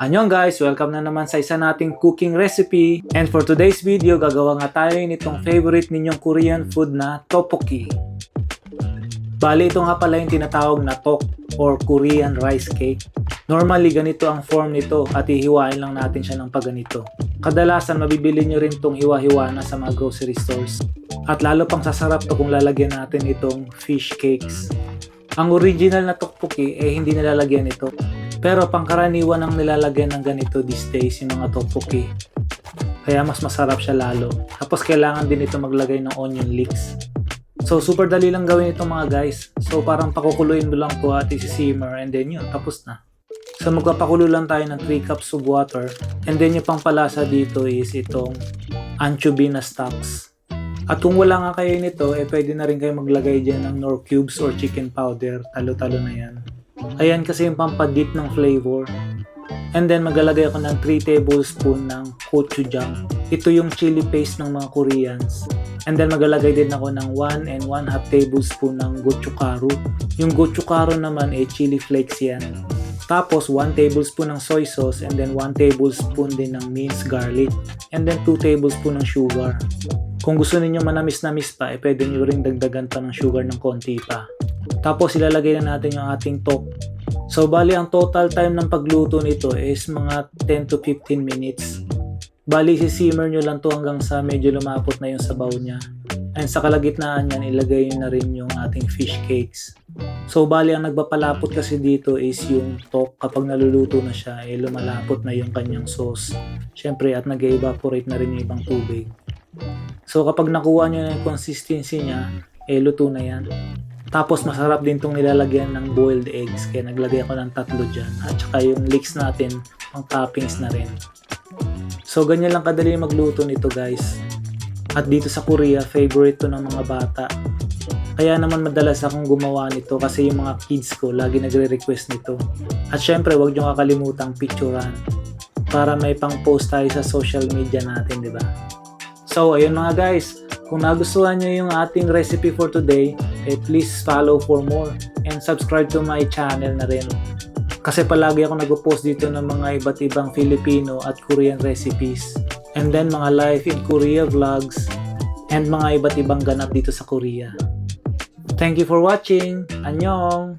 Annyeong guys! Welcome na naman sa isa nating cooking recipe. And for today's video, gagawa nga tayo nitong favorite ninyong Korean food na tteokbokki. Bali, ito nga pala yung tinatawag na tok or Korean rice cake. Normally, ganito ang form nito at hihiwain lang natin siya ng paganito. Kadalasan, mabibili nyo rin itong hiwa-hiwa na sa mga grocery stores. At lalo pang sasarap to kung lalagyan natin itong fish cakes. Ang original na tteokbokki hindi nilalagyan ito. Pero pangkaraniwan ang nilalagyan ng ganito these days yung mga tteokbokki. Kaya mas masarap siya lalo. Tapos kailangan din ito maglagay ng onion leeks. So super dali lang gawin ito mga guys. So parang pakukuluin mo lang to at isi-simmer and then yun, tapos na. So magpapakulo lang tayo ng 3 cups of water. And then yung pangpalasa dito is itong anchovy na stocks. At kung wala nga kayo nito, pwede na rin kayo maglagay dyan ng nor cubes or chicken powder. Talo-talo na yan. Ayan kasi yung pampadip ng flavor. And then maglalagay ako ng 3 tablespoon ng gochujang. Ito yung chili paste ng mga Koreans. And then maglalagay din ako ng 1 and 1/2 tablespoon ng gochugaru. Yung gochugaru naman chili flakes yan. Tapos 1 tablespoon ng soy sauce and then 1 tablespoon din ng minced garlic. And then 2 tablespoon ng sugar. Kung gusto niyo manamis-namis pa, pwede niyo ring dagdagan pa ng sugar ng konti pa. Tapos ilalagay na natin yung ating tok. So bali ang total time ng pagluto nito is mga 10 to 15 minutes. Bali si-simmer nyo lang to hanggang sa medyo lumapot na yung sabaw niya. And sa kalagitnaan yan, ilagay na rin yung ating fish cakes. So bali ang nagpapalapot kasi dito is yung tok. Kapag naluluto na siya, lumalapot na yung kanyang sauce. Syempre at nag-evaporate na rin yung ibang tubig. So kapag nakuha nyo na yung consistency niya, luto na yan. Tapos masarap din itong nilalagyan ng boiled eggs. Kaya naglagay ako ng 3 dyan. At saka yung leeks natin, pang toppings na rin. So ganyan lang kadali magluto nito guys. At dito sa Korea, favorite to ng mga bata. Kaya naman madalas akong gumawa nito kasi yung mga kids ko lagi nagre-request nito. At syempre wag nyo kakalimutang picturean. Para may pang post tayo sa social media natin, di ba? So ayun mga guys. Kung nagustuhan nyo yung ating recipe for today, please follow for more and subscribe to my channel na rin. Kasi palagi ako nag-post dito ng mga iba't ibang Filipino at Korean recipes. And then mga life in Korea vlogs and mga iba't ibang ganap dito sa Korea. Thank you for watching. Annyeong!